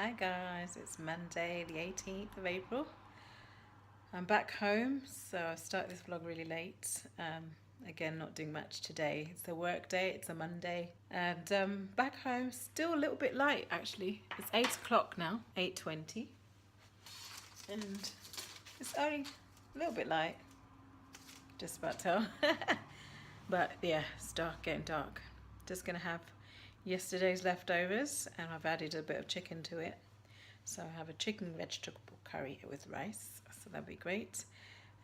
Hi guys, it's Monday the 18th of April. I'm back home, so I started this vlog really late. Again, not doing much today. It's a work day, it's a Monday. And back home, still a little bit light actually. It's 8 o'clock now, 8:20. And it's only a little bit light. Just about tell. But yeah, it's dark, getting dark. Just gonna have yesterday's leftovers and I've added a bit of chicken to it. So I have a chicken vegetable curry with rice, so that'd be great.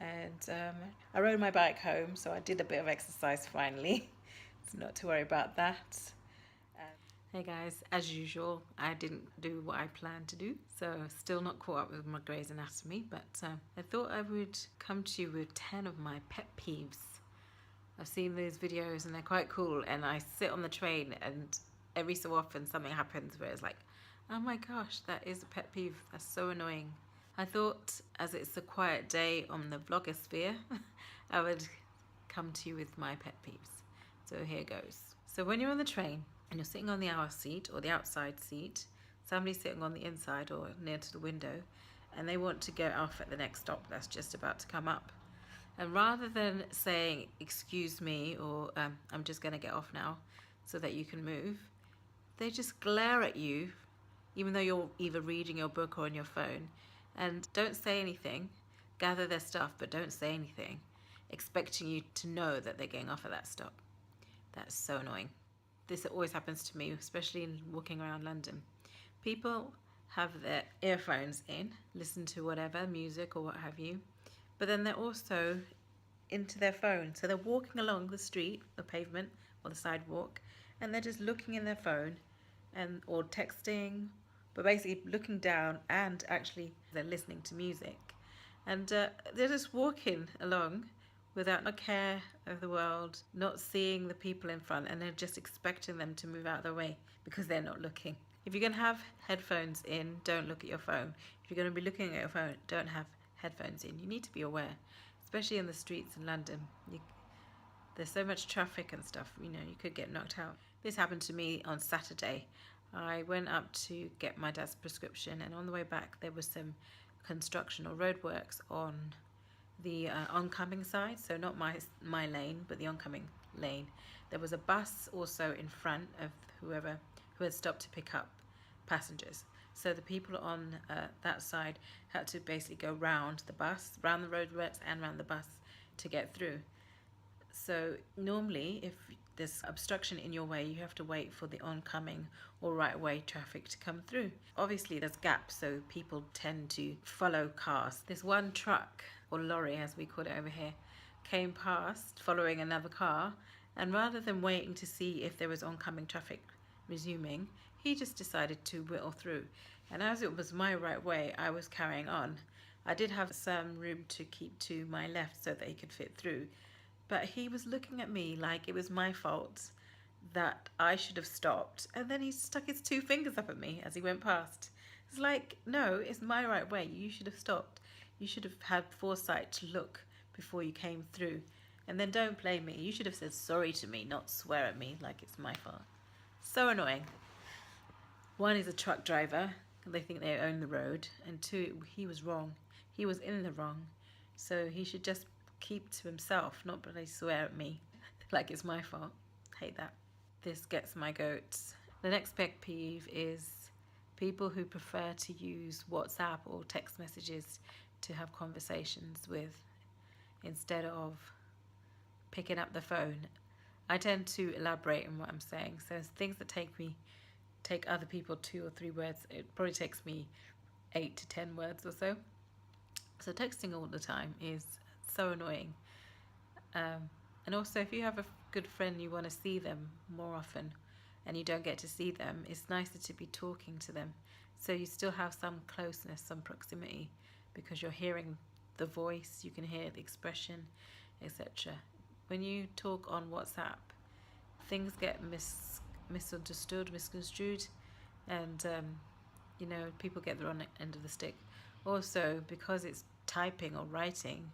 And I rode my bike home, so I did a bit of exercise finally. So not to worry about that. Hey guys, as usual, I didn't do what I planned to do, so still not caught up with my Grey's Anatomy, but I thought I would come to you with 10 of my pet peeves. I've seen these videos and they're quite cool, and I sit on the train and every so often something happens where it's like, oh my gosh, that is a pet peeve. That's so annoying. I thought, as it's a quiet day on the vlogosphere, I would come to you with my pet peeves. So here goes. So when you're on the train and you're sitting on the aisle seat or the outside seat, somebody's sitting on the inside or near to the window, and they want to get off at the next stop that's just about to come up. And rather than saying, excuse me, or I'm just going to get off now so that you can move, they just glare at you, even though you're either reading your book or on your phone, and don't say anything, gather their stuff, but don't say anything, expecting you to know that they're getting off at that stop. That's so annoying. This always happens to me, especially in walking around London. People have their earphones in, listen to whatever, music or what have you, but then they're also into their phone. So they're walking along the street, the pavement, or the sidewalk, and they're just looking in their phone and or texting, but basically looking down, and actually they're listening to music. And they're just walking along without a care of the world, not seeing the people in front, and they're just expecting them to move out of the way because they're not looking. If you're going to have headphones in, don't look at your phone. If you're going to be looking at your phone, don't have headphones in. You need to be aware, especially in the streets in London. There's so much traffic and stuff, you could get knocked out. This happened to me on Saturday. I went up to get my dad's prescription, and on the way back there was some construction or roadworks on the oncoming side, so not my lane, but the oncoming lane. There was a bus also in front of who had stopped to pick up passengers. So the people on that side had to basically go round the bus, round the roadworks and round the bus to get through. So normally, if there's obstruction in your way, you have to wait for the oncoming or right way traffic to come through. Obviously there's gaps, so people tend to follow cars. This one truck, or lorry as we call it over here, came past following another car, and rather than waiting to see if there was oncoming traffic resuming, he just decided to whittle through. And as it was my right way, I was carrying on. I did have some room to keep to my left so that he could fit through, but he was looking at me like it was my fault, that I should have stopped, and then he stuck his two fingers up at me as he went past. It's like, no, it's my right way. You should have stopped. You should have had foresight to look before you came through. And then don't blame me. You should have said sorry to me, not swear at me like it's my fault. So annoying. One is a truck driver. They think they own the road. And two, he was wrong. He was in the wrong. So he should just keep to himself, not really swear at me like it's my fault. Hate that. This gets my goats. The next pet peeve is people who prefer to use WhatsApp or text messages to have conversations with instead of picking up the phone. I tend to elaborate on what I'm saying, so things that take other people 2 or 3 words, it probably takes me 8 to 10 words or so. So texting all the time is so annoying. And also, if you have a good friend, you want to see them more often and you don't get to see them, it's nicer to be talking to them, so you still have some closeness, some proximity, because you're hearing the voice, you can hear the expression, etc. When you talk on WhatsApp, things get misunderstood, misconstrued, and people get the wrong end of the stick. Also, because it's typing or writing,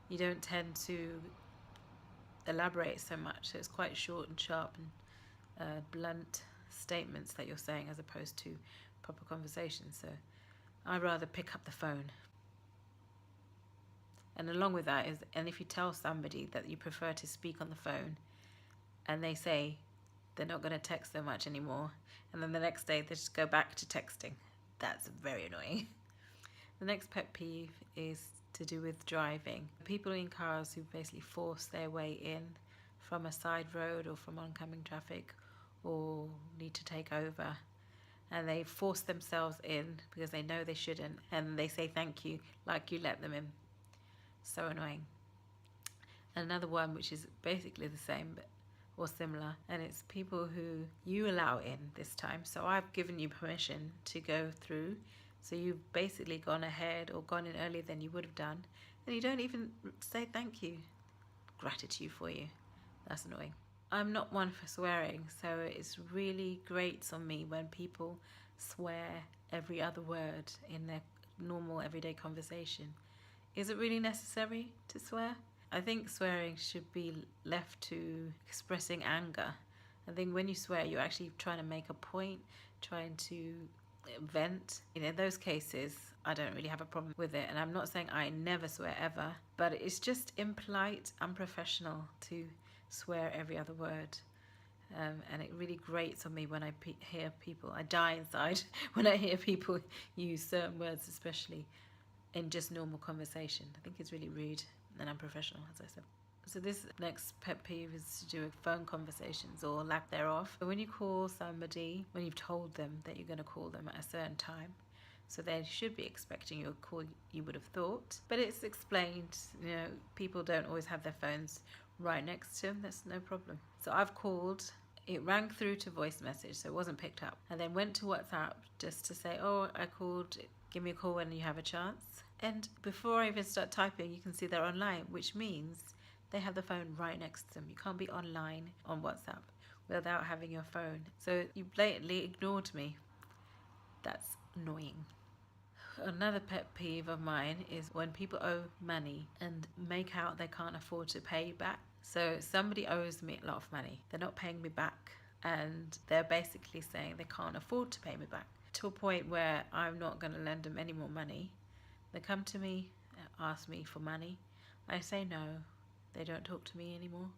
you don't tend to elaborate so much, so it's quite short and sharp and blunt, statements that you're saying as opposed to proper conversation. So I'd rather pick up the phone. And along with that is, and if you tell somebody that you prefer to speak on the phone and they say they're not going to text so much anymore, and then the next day they just go back to texting, that's very annoying. The next pet peeve is to do with driving. People in cars who basically force their way in from a side road or from oncoming traffic or need to take over, and they force themselves in because they know they shouldn't, and they say thank you like you let them in. So annoying. Another one which is basically the same or similar, and it's people who you allow in this time. So I've given you permission to go through, so you've basically gone ahead or gone in earlier than you would have done, and you don't even say thank you. Gratitude for you. That's annoying. I'm not one for swearing, so it's really grates on me when people swear every other word in their normal everyday conversation. Is it really necessary to swear? I think swearing should be left to expressing anger. I think when you swear, you're actually trying to make a point, trying to vent. In those cases, I don't really have a problem with it. And I'm not saying I never swear ever, but it's just impolite, unprofessional to swear every other word. And it really grates on me when I hear people. I die inside when I hear people use certain words, especially in just normal conversation. I think it's really rude and unprofessional, as I said. So this next pet peeve is to do with phone conversations or lack thereof. When you call somebody, when you've told them that you're going to call them at a certain time, so they should be expecting your call, you would have thought. But it's explained, people don't always have their phones right next to them. That's no problem. So I've called, it rang through to voice message, so it wasn't picked up. And then went to WhatsApp just to say, oh, I called, give me a call when you have a chance. And before I even start typing, you can see they're online, which means they have the phone right next to them. You can't be online on WhatsApp without having your phone. So you blatantly ignored me. That's annoying. Another pet peeve of mine is when people owe money and make out they can't afford to pay you back. So somebody owes me a lot of money. They're not paying me back, and they're basically saying they can't afford to pay me back, to a point where I'm not going to lend them any more money. They come to me, ask me for money. I say no. They don't talk to me anymore.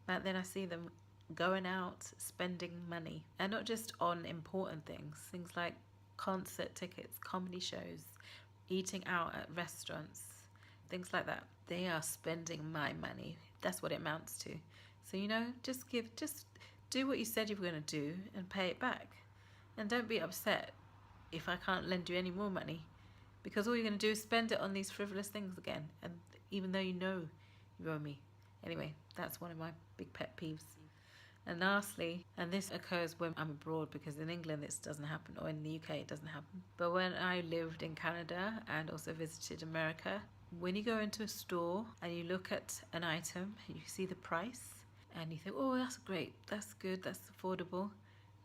But then I see them going out, spending money. And not just on important things. Things like concert tickets, comedy shows, eating out at restaurants, things like that. They are spending my money. That's what it amounts to. So, just do what you said you were going to do and pay it back. And don't be upset if I can't lend you any more money, because all you're going to do is spend it on these frivolous things again, and even though you owe me. Anyway, that's one of my big pet peeves. And lastly, and this occurs when I'm abroad, because in England this doesn't happen, or in the UK it doesn't happen, but when I lived in Canada and also visited America, when you go into a store and you look at an item, you see the price and you think, oh, that's great, that's good, that's affordable,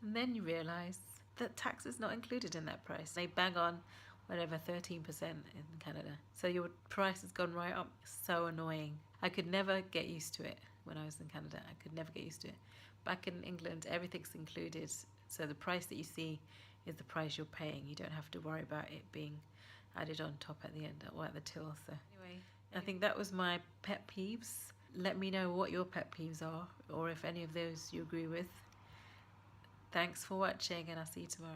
and then you realise that tax is not included in that price. They bang on whatever 13% in Canada, so your price has gone right up. So annoying. I could never get used to it when I was in Canada. I could never get used to it. Back in England, everything's included, so the price that you see is the price you're paying. You don't have to worry about it being added on top at the end or at the till. So anyway, I think that was my pet peeves. Let me know what your pet peeves are, or if any of those you agree with. Thanks for watching, and I'll see you tomorrow.